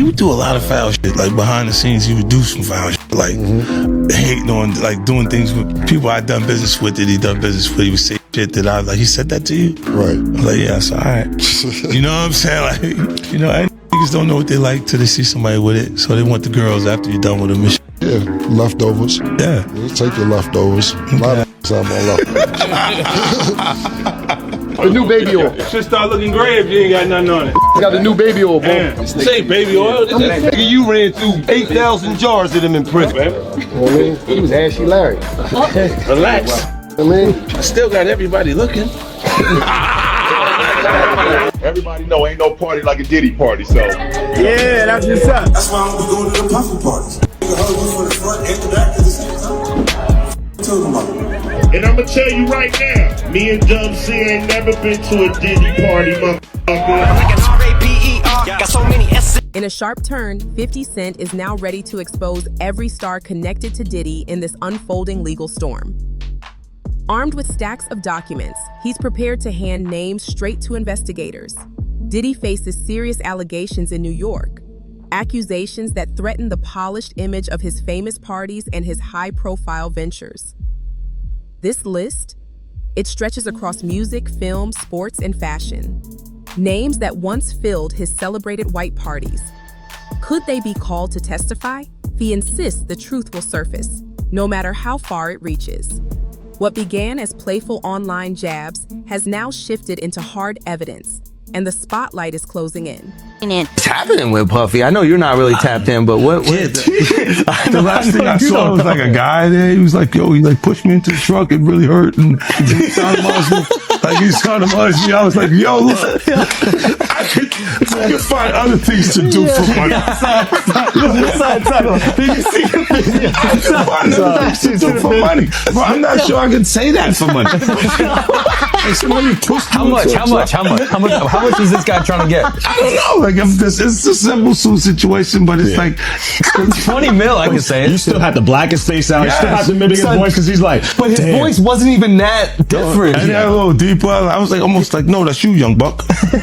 He would do a lot of foul shit. Like behind the scenes, he would do some foul shit. Like hating on, like doing things with people I'd done business with that he done business with. He would say shit that I was like, he said that to you? Right. I was like, yeah, it's all right. You know what I'm saying? Like, you know, niggas don't know what they like till they see somebody with it. So they want the girls after you're done with them. Yeah, leftovers. Yeah. You take your leftovers. A lot of time on leftovers. The new baby oil. Should start looking gray if you ain't got nothing on it. You got the new baby oil, bro. This ain't baby oil. Nigga, you ran through 8,000 jars of them in prison. You know what I mean? He was Ashy Larry. Relax. I mean, I still got everybody looking. Everybody know ain't no party like a Diddy party, so. Yeah, that's what's up. That's why I'm going to the puffin parties. Nigga hug me for the front and the back at the same time. Tell them about it. And I'ma tell you right now, me and Dub C ain't never been to a Diddy party, motherfucker. In a sharp turn, 50 Cent is now ready to expose every star connected to Diddy in this unfolding legal storm. Armed with stacks of documents, he's prepared to hand names straight to investigators. Diddy faces serious allegations in New York, accusations that threaten the polished image of his famous parties and his high-profile ventures. This list, it stretches across music, film, sports, and fashion. Names that once filled his celebrated white parties. Could they be called to testify? He insists the truth will surface, no matter how far it reaches. What began as playful online jabs has now shifted into hard evidence, and the spotlight is closing in. What's happening with Puffy? I know you're not really tapped in, but what The last thing I saw was like a guy there. He was like, yo, he like pushed me into the truck. It really hurt. And he sounded like he sounded me. I was like, yo, look, I could find other things to do for money. For money. Bro, I'm not sure I can say that for money. Like somebody pushed How much is this guy trying to get? I don't know. Like it's a simple suit situation, but it's like It's 20 mil, I can say it. You still have the blackest face out. You still have the biggest voice because he's like, but his voice wasn't even that different. And a little deeper. I was like, almost like, no, that's you, young buck.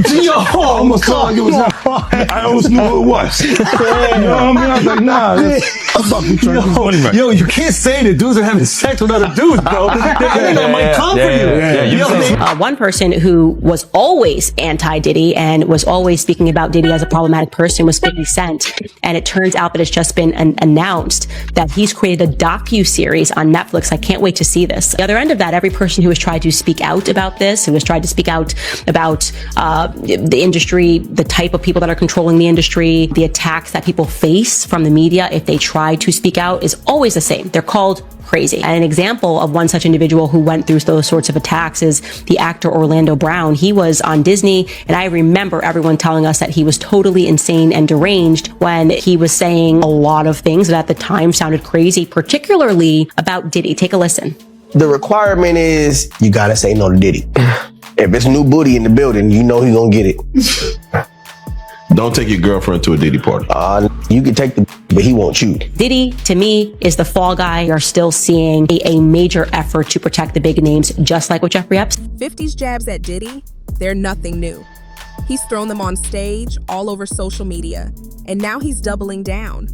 Yo, I almost felt like it was him. I almost knew who it was. You know what I mean? I was like, nah, that's Buck. You trying to do money right. Yo, you can't say that dudes are having sex with other dudes, bro. They might come for you. One person who was always anti-Diddy and was always speaking about Diddy as a problematic person was 50 Cent. And it turns out that it's just been announced that he's created a docu-series on Netflix. I can't wait to see this. The other end of that, every person who has tried to speak out about this, who has tried to speak out about the industry, the type of people that are controlling the industry, the attacks that people face from the media if they try to speak out, is always the same. They're called crazy. And an example of one such individual who went through those sorts of attacks is the actor Orlando Brown. He was on Disney, and I remember everyone telling us that he was totally insane and deranged when he was saying a lot of things that at the time sounded crazy, particularly about Diddy. Take a listen. The requirement is you gotta say no to Diddy. If it's new booty in the building, you know he's gonna get it. don't take your girlfriend to a Diddy party. You can take but he won't you. Diddy, to me, is the fall guy. You're still seeing a major effort to protect the big names, just like with Jeffrey Epstein. 50's jabs at Diddy, they're nothing new. He's thrown them on stage, all over social media, and now he's doubling down.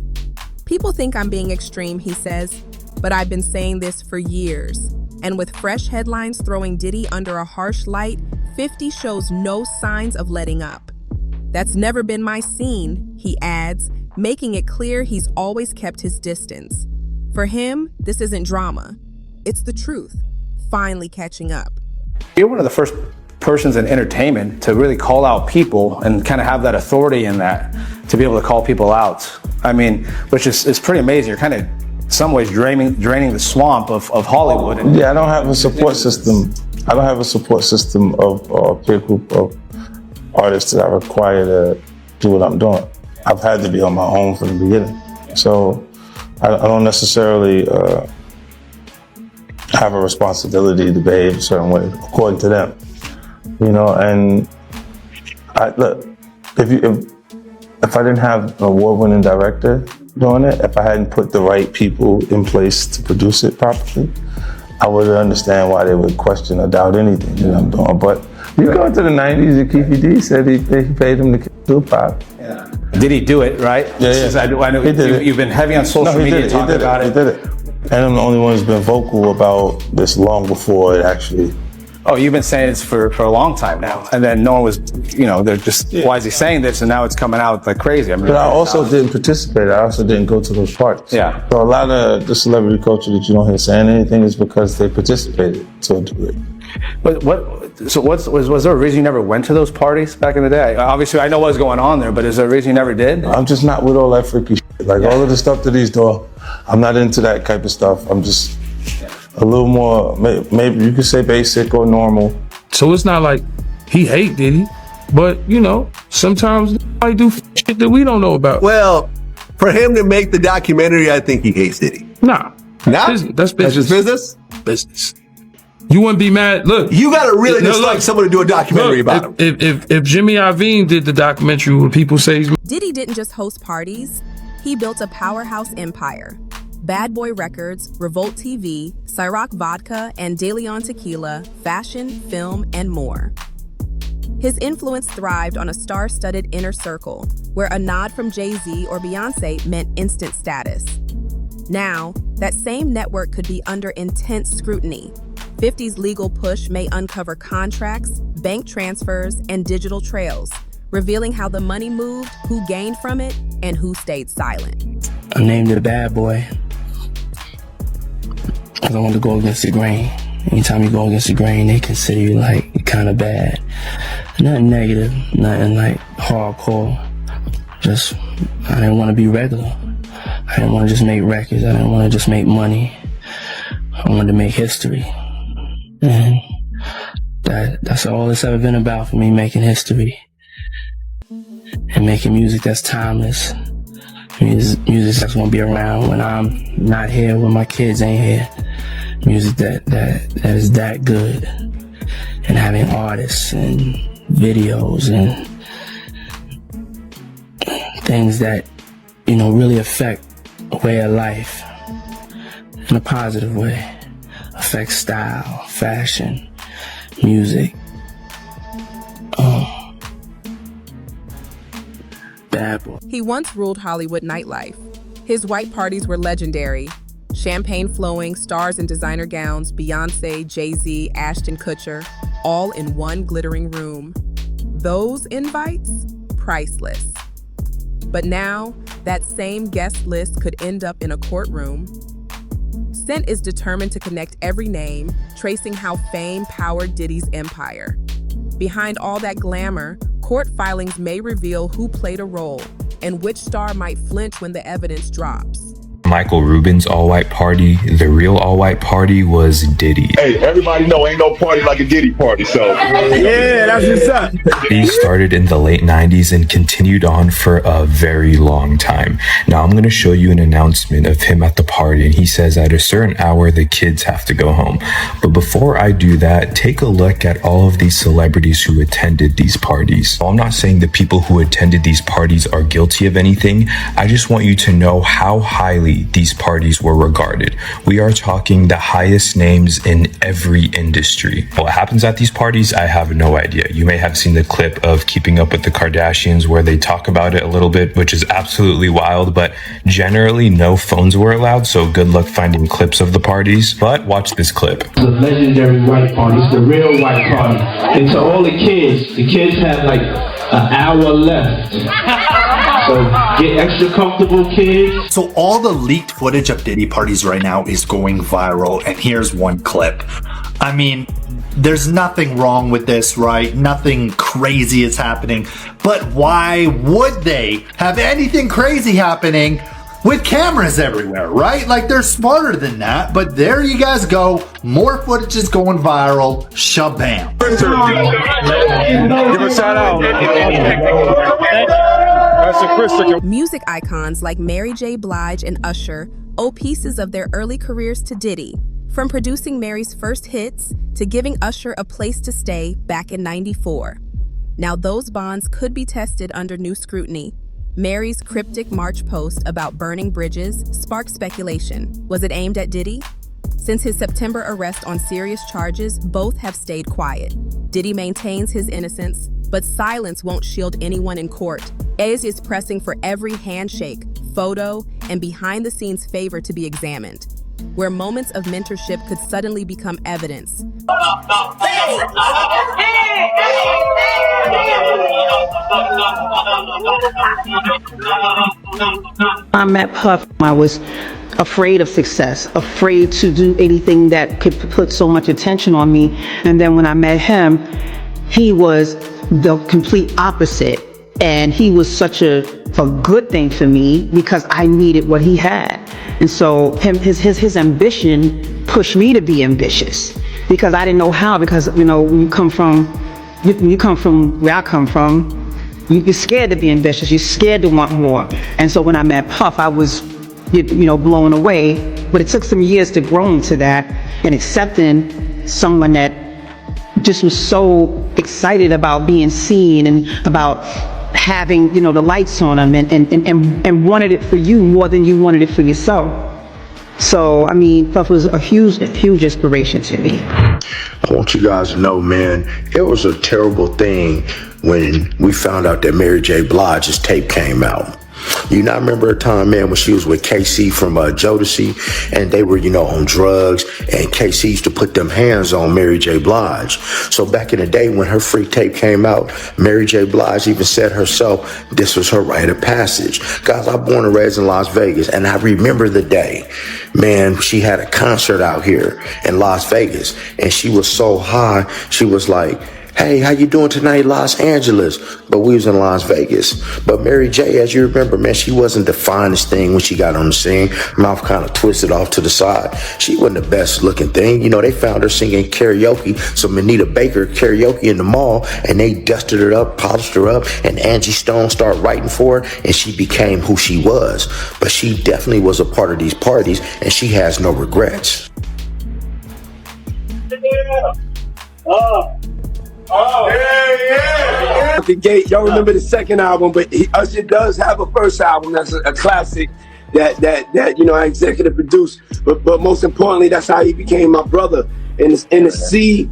People think I'm being extreme, he says, but I've been saying this for years. And with fresh headlines throwing Diddy under a harsh light, 50 shows no signs of letting up. That's never been my scene, he adds, making it clear he's always kept his distance. For him, this isn't drama. It's the truth, finally catching up. You're one of the first persons in entertainment to really call out people and kind of have that authority in that, to be able to call people out. I mean, which is pretty amazing. You're kind of, in some ways, draining the swamp of Hollywood. Yeah, I don't have a support system. I don't have a support system of a peer group of artists that I require to do what I'm doing. I've had to be on my own from the beginning. So I don't necessarily have a responsibility to behave a certain way, according to them. You know, and look, if I didn't have an award-winning director doing it, if I hadn't put the right people in place to produce it properly, I would understand why they would question or doubt anything that I'm doing. But you go into the 90s, and Keefy D said he paid him to kill Tupac. Yeah. Did he do it, right? Yeah. I know He did it. you've been heavy on social media talking about it. He did it. And I'm the only one who's been vocal about this long before it actually. Oh, you've been saying this for a long time now. And then no one was, they're just, why is he saying this? And now it's coming out like crazy. I mean, but I also didn't participate. I also didn't go to those parties. Yeah. So a lot of the celebrity culture that you don't hear saying anything is because they participated to a degree. But was there a reason you never went to those parties back in the day? Obviously, I know what was going on there, but is there a reason you never did? I'm just not with all that freaky shit. Like all of the stuff that he's doing, I'm not into that type of stuff. I'm just a little more, maybe you could say basic or normal. So it's not like he hate Diddy, but sometimes I do shit that we don't know about. Well, for him to make the documentary, I think he hates Diddy. Nah. Nah? That's business. That's just business? Business. You wouldn't be mad. Look, you gotta really dislike someone to do a documentary about him. If Jimmy Iovine did the documentary, would people say he's... Diddy didn't just host parties, he built a powerhouse empire. Bad Boy Records, Revolt TV, Ciroc Vodka, and De Leon Tequila, fashion, film, and more. His influence thrived on a star-studded inner circle, where a nod from Jay-Z or Beyonce meant instant status. Now, that same network could be under intense scrutiny. 50's legal push may uncover contracts, bank transfers, and digital trails, revealing how the money moved, who gained from it, and who stayed silent. I named it a bad boy because I wanted to go against the grain. Anytime you go against the grain, they consider you like kind of bad. Nothing negative, nothing like hardcore. Just, I didn't want to be regular. I didn't want to just make records. I didn't want to just make money. I wanted to make history. And that's all it's ever been about for me, making history. And making music that's timeless. Music that's gonna be around when I'm not here, when my kids ain't here. Music that is that good. And having artists and videos and things that, really affect a way of life in a positive way. Affect style, fashion, music. Bad boy. He once ruled Hollywood nightlife. His white parties were legendary. Champagne flowing, stars in designer gowns, Beyonce, Jay-Z, Ashton Kutcher, all in one glittering room. Those invites, priceless. But now, that same guest list could end up in a courtroom. Scent is determined to connect every name, tracing how fame powered Diddy's empire. Behind all that glamour, court filings may reveal who played a role and which star might flinch when the evidence drops. Michael Rubin's all-white party, the real all-white party was Diddy. Hey, everybody know ain't no party like a Diddy party, so. Yeah, that's what's up. He started in the late 90s and continued on for a very long time. Now I'm going to show you an announcement of him at the party, and he says at a certain hour the kids have to go home. But before I do that, take a look at all of these celebrities who attended these parties. I'm not saying the people who attended these parties are guilty of anything. I just want you to know how highly these parties were regarded. We are talking the highest names in every industry. What happens at these parties, I have no idea. You may have seen the clip of Keeping Up with the Kardashians where they talk about it a little bit, which is absolutely wild, but generally no phones were allowed, so good luck finding clips of the parties. But watch this clip. The legendary white party, it's the real white party. And to all the kids have like an hour left. So get extra comfortable, kids. So all the leaked footage of Diddy parties right now is going viral, and here's one clip. I mean, there's nothing wrong with this, right? Nothing crazy is happening. But why would they have anything crazy happening with cameras everywhere, right? Like, they're smarter than that. But there you guys go. More footage is going viral. Shabam. Give a shout out. Music icons like Mary J. Blige and Usher owe pieces of their early careers to Diddy, from producing Mary's first hits to giving Usher a place to stay back in '94. Now those bonds could be tested under new scrutiny. Mary's cryptic March post about burning bridges sparked speculation. Was it aimed at Diddy? Since his September arrest on serious charges, both have stayed quiet. Diddy maintains his innocence, but silence won't shield anyone in court. Ez is pressing for every handshake, photo, and behind-the-scenes favor to be examined, where moments of mentorship could suddenly become evidence. I met Puff. I was afraid of success, afraid to do anything that could put so much attention on me. And then when I met him, he was the complete opposite. And he was such a good thing for me because I needed what he had. And so his ambition pushed me to be ambitious because I didn't know how, because, you know, when you come from where I come from, you're scared to be ambitious. You're scared to want more. And so when I met Puff, I was, you know, blown away. But it took some years to grow into that and accepting someone that just was so excited about being seen and about having, you know, the lights on them and wanted it for you more than you wanted it for yourself. So, I mean, Puff was a huge inspiration to me. I want you guys to know, man, it was a terrible thing when we found out that Mary J. Blige's tape came out. You not remember a time, man, when she was with KC from Jodeci, and they were, you know, on drugs, and KC used to put them hands on Mary J. Blige. So back in the day when her free tape came out, Mary J. Blige even said herself, this was her rite of passage. Guys, I born and raised in Las Vegas, and I remember the day, man, she had a concert out here in Las Vegas, and she was so high, she was like, hey, how you doing tonight, Los Angeles? But we was in Las Vegas. But Mary J., as you remember, man, she wasn't the finest thing when she got on the scene. Mouth kind of twisted off to the side. She wasn't the best looking thing. You know, they found her singing karaoke, some Anita Baker karaoke in the mall, and they dusted her up, polished her up, and Angie Stone started writing for her, and she became who she was. But she definitely was a part of these parties, and she has no regrets. The gate, y'all remember the second album, but Usher does have a first album that's a classic that you know I executive produced. But most importantly, that's how he became my brother. And to see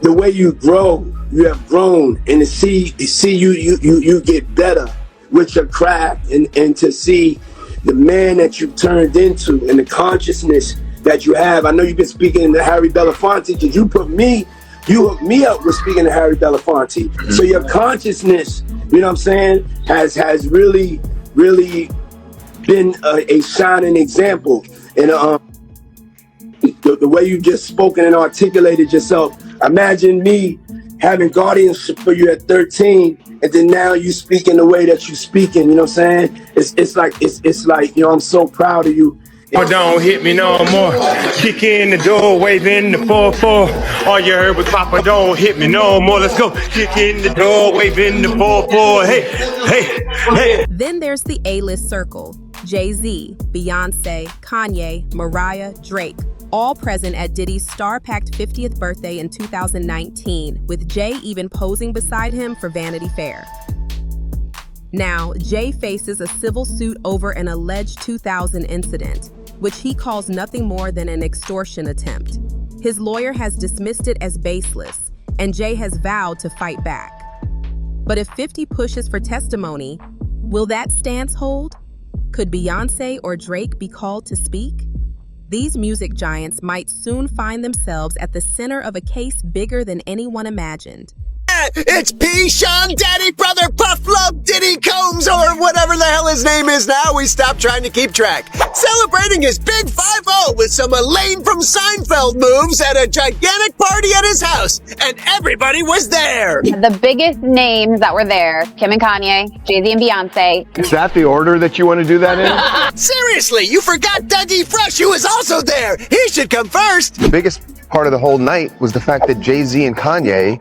the way you grow, you have grown, and to see you get better with your craft, and to see the man that you turned into and the consciousness that you have. I know you've been speaking to Harry Belafonte because you hooked me up with speaking to Harry Belafonte. So your consciousness, you know what I'm saying, has really been a shining example. And the way you just spoken and articulated yourself, imagine me having guardianship for you at 13, and then now you speaking the way that you speaking, you know what I'm saying? It's like, you know, I'm so proud of you. Oh, don't hit me no more. Kick in the door, waving the 4-4. All you heard was Papa, don't hit me no more. Let's go. Kick in the door, waving the 4-4. Hey, hey, hey. Then there's the A-list circle. Jay-Z, Beyonce, Kanye, Mariah, Drake, all present at Diddy's star-packed 50th birthday in 2019, with Jay even posing beside him for Vanity Fair. Now, Jay faces a civil suit over an alleged 2000 incident, which he calls nothing more than an extortion attempt. His lawyer has dismissed it as baseless, and Jay has vowed to fight back. But if 50 pushes for testimony, will that stance hold? Could Beyonce or Drake be called to speak? These music giants might soon find themselves at the center of a case bigger than anyone imagined. It's P. Sean Daddy Brother Puff Love Diddy Combs, or whatever the hell his name is now. We stopped trying to keep track. Celebrating his big 5-0 with some Elaine from Seinfeld moves at a gigantic party at his house, and everybody was there. The biggest names that were there, Kim and Kanye, Jay-Z and Beyonce. Is that the order that you want to do that in? Seriously, you forgot Dougie Fresh, who was also there. He should come first. The biggest part of the whole night was the fact that Jay-Z and Kanye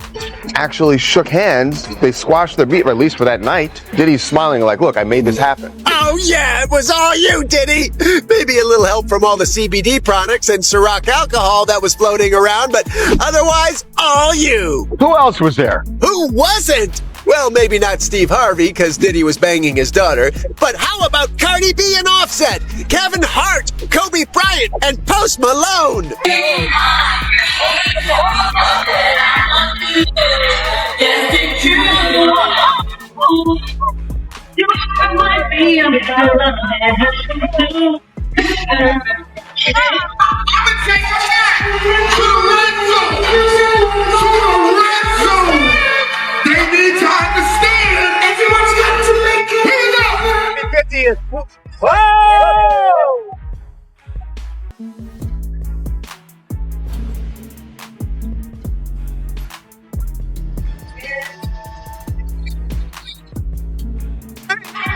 actually shook hands. They squashed their beef, or at least for that night. Diddy's smiling like, look, I made this happen. Oh yeah, it was all you, Diddy. Maybe a little help from all the CBD products and Ciroc alcohol that was floating around, but otherwise, all you. Who else was there? Who wasn't? Well, maybe not Steve Harvey, because Diddy was banging his daughter. But how about Cardi B and Offset, Kevin Hart, Kobe Bryant, and Post Malone?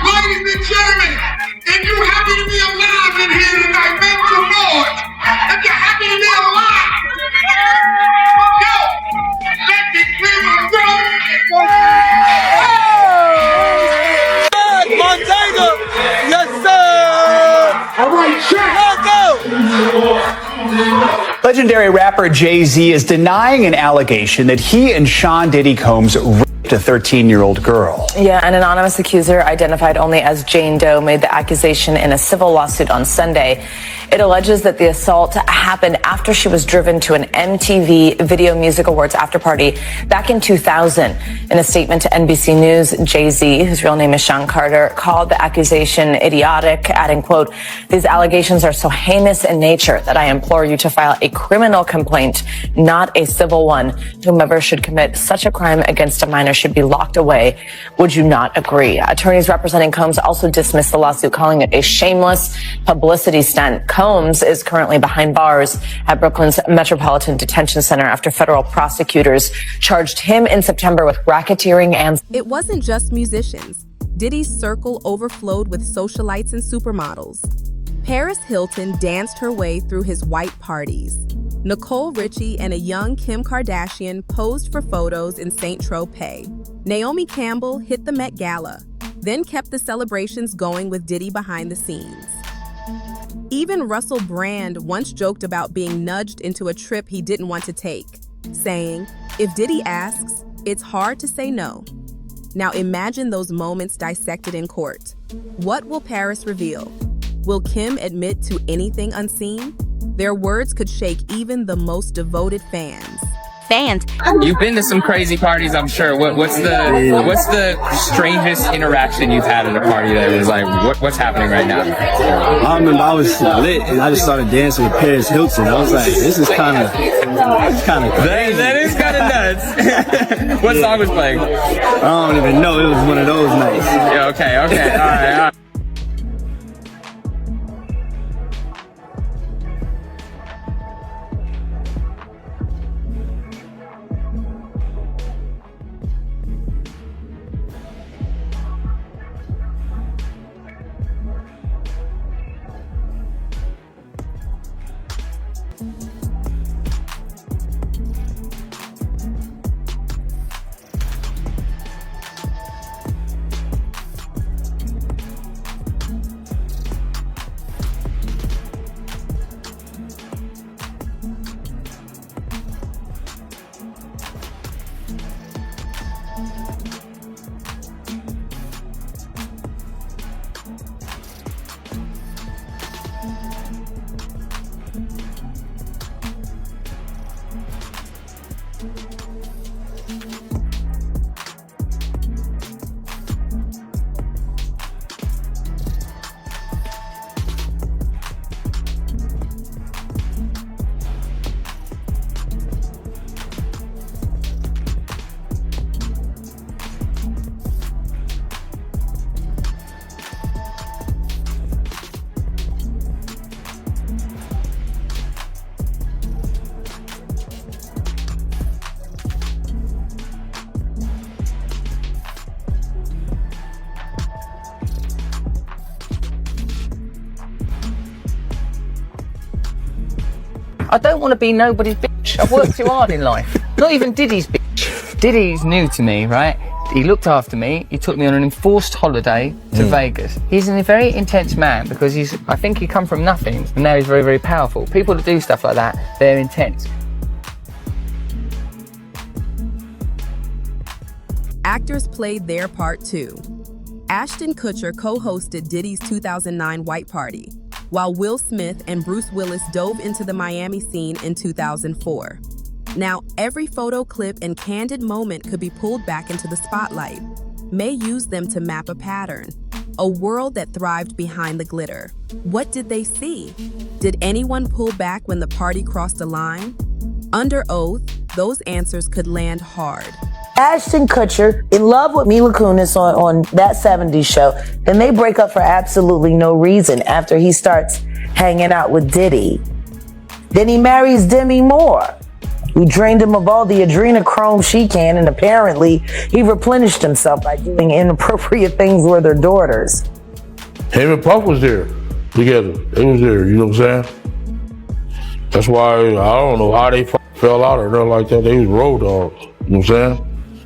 Ladies and gentlemen, if you're happy to be alive in here tonight, make some noise. If you're happy to be alive, yo, let me clear my throat. Montana, yes sir. All right, check. Let's go. Legendary rapper Jay-Z is denying an allegation that he and Sean Diddy Combs raped a 13-year-old girl. Yeah, an anonymous accuser identified only as Jane Doe made the accusation in a civil lawsuit on Sunday. It alleges that the assault happened after she was driven to an MTV Video Music Awards after party back in 2000. In a statement to NBC News, Jay-Z, whose real name is Sean Carter, called the accusation idiotic, adding, quote, "These allegations are so heinous in nature that I implore you to file a criminal complaint, not a civil one. Whomever should commit such a crime against a minor should be locked away. Would you not agree?" Attorneys representing Combs also dismissed the lawsuit, calling it a shameless publicity stunt. Combs is currently behind bars at Brooklyn's Metropolitan Detention Center after federal prosecutors charged him in September with racketeering and... It wasn't just musicians. Diddy's circle overflowed with socialites and supermodels. Paris Hilton danced her way through his white parties. Nicole Richie and a young Kim Kardashian posed for photos in St. Tropez. Naomi Campbell hit the Met Gala, then kept the celebrations going with Diddy behind the scenes. Even Russell Brand once joked about being nudged into a trip he didn't want to take, saying, "If Diddy asks, it's hard to say no." Now imagine those moments dissected in court. What will Paris reveal? Will Kim admit to anything unseen? Their words could shake even the most devoted fans. You've been to some crazy parties, I'm sure. What's the strangest interaction you've had at a party that was like, what's happening right now? I remember I was lit and I just started dancing with Paris Hilton. I was like, this is kind of crazy. That is kind of nuts. What song was playing? I don't even know. It was one of those nights. Yeah, okay, all right. I don't want to be nobody's bitch. I've worked too hard in life. Not even Diddy's bitch. Diddy's new to me, right? He looked after me. He took me on an enforced holiday to Vegas. He's a very intense man because I think he come from nothing and now he's very, very powerful. People that do stuff like that, they're intense. Actors played their part too. Ashton Kutcher co-hosted Diddy's 2009 White Party, while Will Smith and Bruce Willis dove into the Miami scene in 2004. Now, every photo clip and candid moment could be pulled back into the spotlight, may use them to map a pattern, a world that thrived behind the glitter. What did they see? Did anyone pull back when the party crossed the line? Under oath, those answers could land hard. Ashton Kutcher in love with Mila Kunis on that 70s show. Then they break up for absolutely no reason after he starts hanging out with Diddy. Then he marries Demi Moore, who drained him of all the adrenochrome she can, and apparently he replenished himself by doing inappropriate things with her daughters. Him and Puff was there together. They was there, you know what I'm saying? That's why I don't know how they fell out or nothing like that. They was road dogs, you know what I'm saying?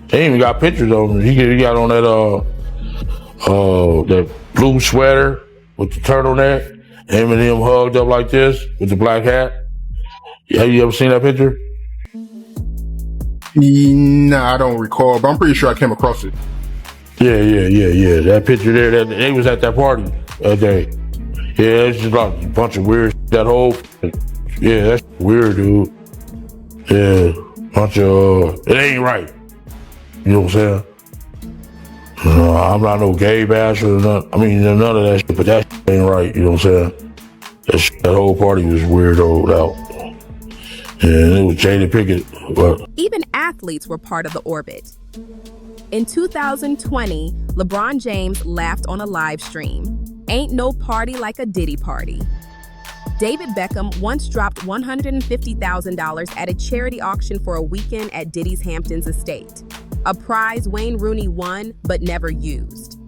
They even got pictures of him. He got on that blue sweater with the turtleneck. Him and him hugged up like this with the black hat. Have you ever seen that picture? Nah, I don't recall, but I'm pretty sure I came across it. Yeah. That picture there, they was at that party that day. Yeah, it's just like a bunch of weird shit. That whole, yeah, that's weird, dude. Yeah, bunch of, it ain't right. You know what I'm saying? I'm not no gay bastard or nothing. I mean, none of that shit, but that shit ain't right. You know what I'm saying? That whole party was weirdoed out. And it was Jada Pinkett. But Even athletes were part of the orbit. In 2020, LeBron James laughed on a live stream. Ain't no party like a Diddy party. David Beckham once dropped $150,000 at a charity auction for a weekend at Diddy's Hamptons estate. A prize Wayne Rooney won but never used.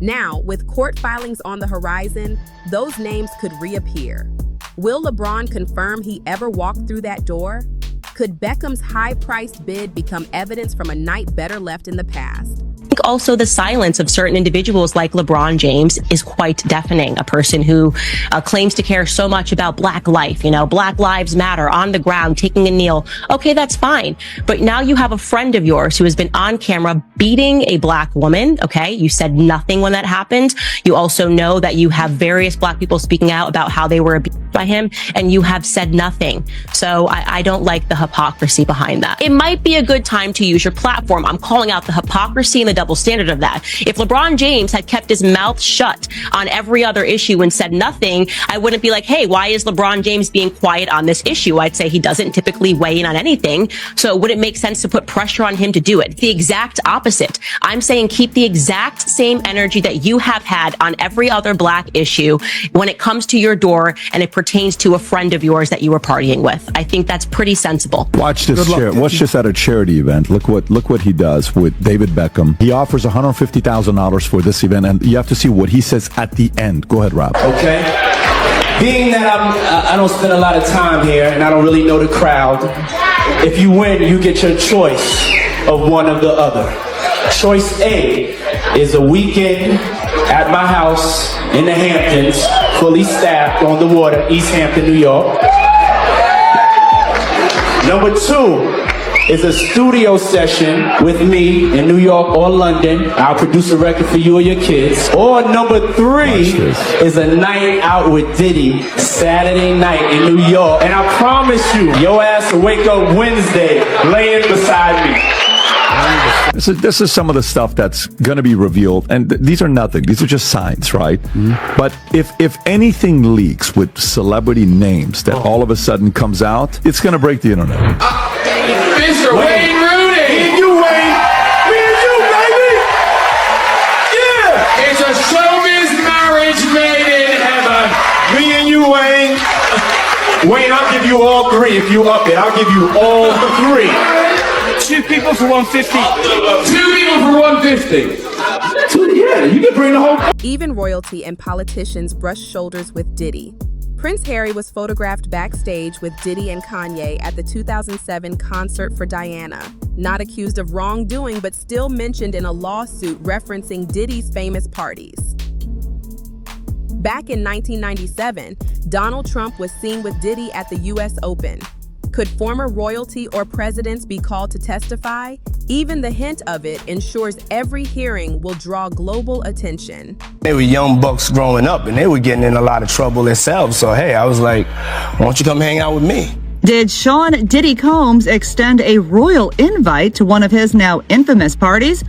Now, with court filings on the horizon, those names could reappear. Will LeBron confirm he ever walked through that door? Could Beckham's high-priced bid become evidence from a night better left in the past? I think also the silence of certain individuals like LeBron James is quite deafening. A person who claims to care so much about Black life, Black Lives Matter, on the ground, taking a kneel. Okay, that's fine. But now you have a friend of yours who has been on camera beating a Black woman. Okay, you said nothing when that happened. You also know that you have various Black people speaking out about how they were abused by him, and you have said nothing. So I don't like the hypocrisy behind that. It might be a good time to use your platform. I'm calling out the hypocrisy and the double standard of that. If LeBron James had kept his mouth shut on every other issue and said nothing, I wouldn't be like, hey, why is LeBron James being quiet on this issue? I'd say he doesn't typically weigh in on anything. So would it make sense to put pressure on him to do it? The exact opposite. I'm saying keep the exact same energy that you have had on every other Black issue when it comes to your door and it pertains to a friend of yours that you were partying with. I think that's pretty sensible. Watch this. Watch this at a charity event. Look what he does with David Beckham. He offers $150,000 for this event, and you have to see what he says at the end. Go ahead, Rob. Okay. Being that I don't spend a lot of time here and I don't really know the crowd, if you win, you get your choice of one of the other. Choice A is a weekend at my house in the Hamptons, fully staffed on the water, East Hampton, New York. Number 2 is a studio session with me in New York or London. I'll produce a record for you or your kids. Or number 3 is a night out with Diddy, Saturday night in New York. And I promise you, your ass will wake up Wednesday laying beside me. This is some of the stuff that's going to be revealed, and these are nothing. These are just signs, right? Mm-hmm. But if anything leaks with celebrity names that all of a sudden comes out, it's going to break the internet. Mr. Wayne Rooney! Me and you, Wayne! Me and you, baby! Yeah! It's a showbiz marriage made in heaven! Me and you, Wayne! Wayne, I'll give you all 3 if you up it. I'll give you all 3. 2 people for 150. 2 people for 150. Yeah, you can bring the whole. Even royalty and politicians brushed shoulders with Diddy. Prince Harry was photographed backstage with Diddy and Kanye at the 2007 concert for Diana. Not accused of wrongdoing, but still mentioned in a lawsuit referencing Diddy's famous parties. Back in 1997, Donald Trump was seen with Diddy at the U.S. Open. Could former royalty or presidents be called to testify? Even the hint of it ensures every hearing will draw global attention. They were young bucks growing up, and they were getting in a lot of trouble themselves. So, hey, I was like, why don't you come hang out with me? Did Sean Diddy Combs extend a royal invite to one of his now infamous parties?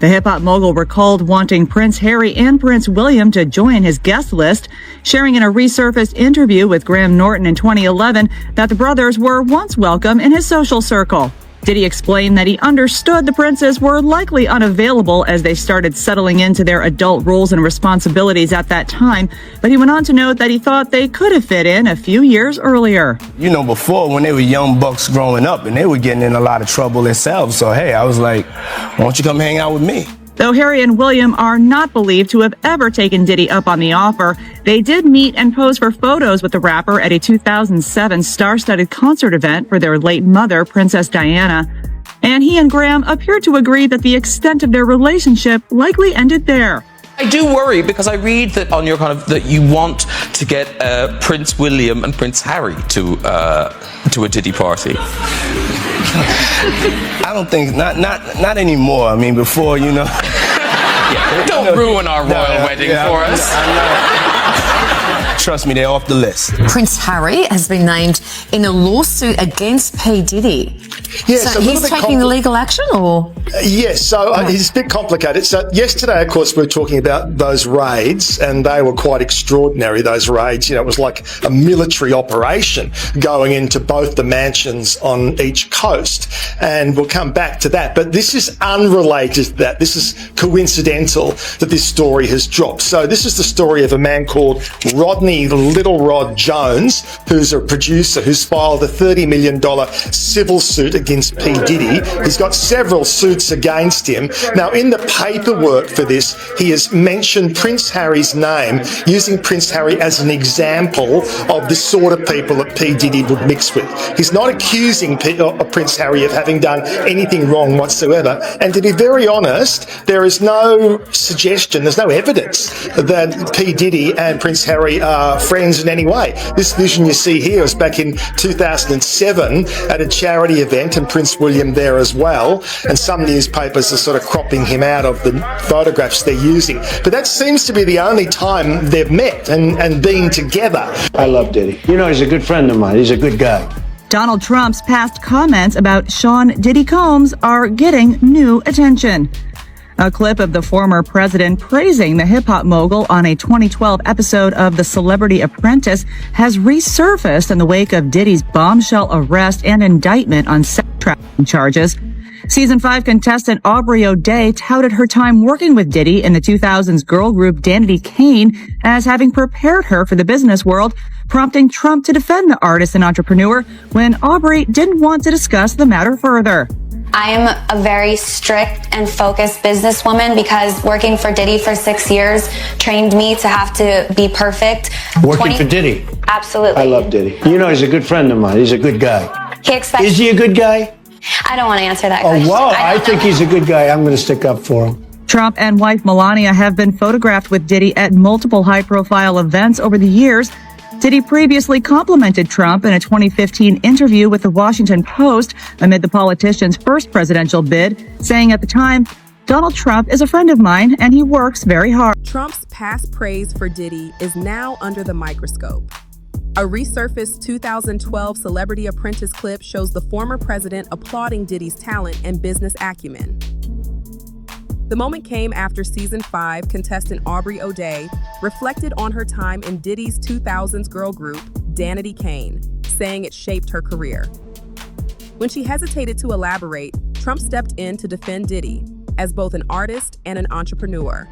The hip-hop mogul recalled wanting Prince Harry and Prince William to join his guest list, sharing in a resurfaced interview with Graham Norton in 2011 that the brothers were once welcome in his social circle. Diddy explained that he understood the princes were likely unavailable as they started settling into their adult roles and responsibilities at that time, but he went on to note that he thought they could have fit in a few years earlier. You know, before, when they were young bucks growing up and they were getting in a lot of trouble themselves, so hey, I was like, why don't you come hang out with me? Though Harry and William are not believed to have ever taken Diddy up on the offer, they did meet and pose for photos with the rapper at a 2007 star-studded concert event for their late mother, Princess Diana. And he and Graham appeared to agree that the extent of their relationship likely ended there. I do worry because I read that on your that you want to get Prince William and Prince Harry to a Diddy party. I don't think, not anymore. I mean, before, you know. Don't ruin our royal wedding for us. Trust me, they're off the list. Prince Harry has been named in a lawsuit against P. Diddy. Yeah, so he's taking the legal action, or? Yes, so it's a bit complicated. So yesterday, of course, we were talking about those raids, and they were quite extraordinary, those raids. You know, it was like a military operation going into both the mansions on each coast. And we'll come back to that. But this is unrelated to that. This is coincidental that this story has dropped. So this is the story of a man called Rodney Little Rod Jones, who's a producer who's filed a $30 million civil suit against P. Diddy. He's got several suits against him. Now, in the paperwork for this, he has mentioned Prince Harry's name, using Prince Harry as an example of the sort of people that P. Diddy would mix with. He's not accusing Prince Harry of having done anything wrong whatsoever. And to be very honest, there is no suggestion, there's no evidence that P. Diddy and Prince Harry are friends in any way. This vision you see here was back in 2007 at a charity event, and Prince William there as well, and some newspapers are sort of cropping him out of the photographs they're using. But that seems to be the only time they've met and been together. I love Diddy. You know, he's a good friend of mine. He's a good guy. Donald Trump's past comments about Sean Diddy Combs are getting new attention. A clip of the former president praising the hip-hop mogul on a 2012 episode of The Celebrity Apprentice has resurfaced in the wake of Diddy's bombshell arrest and indictment on sex trafficking charges. Season 5 contestant Aubrey O'Day touted her time working with Diddy in the 2000s girl group Danity Kane as having prepared her for the business world, prompting Trump to defend the artist and entrepreneur when Aubrey didn't want to discuss the matter further. I am a very strict and focused businesswoman because working for Diddy for 6 years trained me to have to be perfect. Working for Diddy? Absolutely. I love Diddy. You know, he's a good friend of mine. He's a good guy. He expects. Is he a good guy? I don't want to answer that question. Oh, wow. I think he's a good guy. I'm going to stick up for him. Trump and wife Melania have been photographed with Diddy at multiple high-profile events over the years. Diddy previously complimented Trump in a 2015 interview with the Washington Post amid the politician's first presidential bid, saying at the time, "Donald Trump is a friend of mine and he works very hard." Trump's past praise for Diddy is now under the microscope. A resurfaced 2012 Celebrity Apprentice clip shows the former president applauding Diddy's talent and business acumen. The moment came after Season 5 contestant Aubrey O'Day reflected on her time in Diddy's 2000s girl group, Danity Kane, saying it shaped her career. When she hesitated to elaborate, Trump stepped in to defend Diddy as both an artist and an entrepreneur.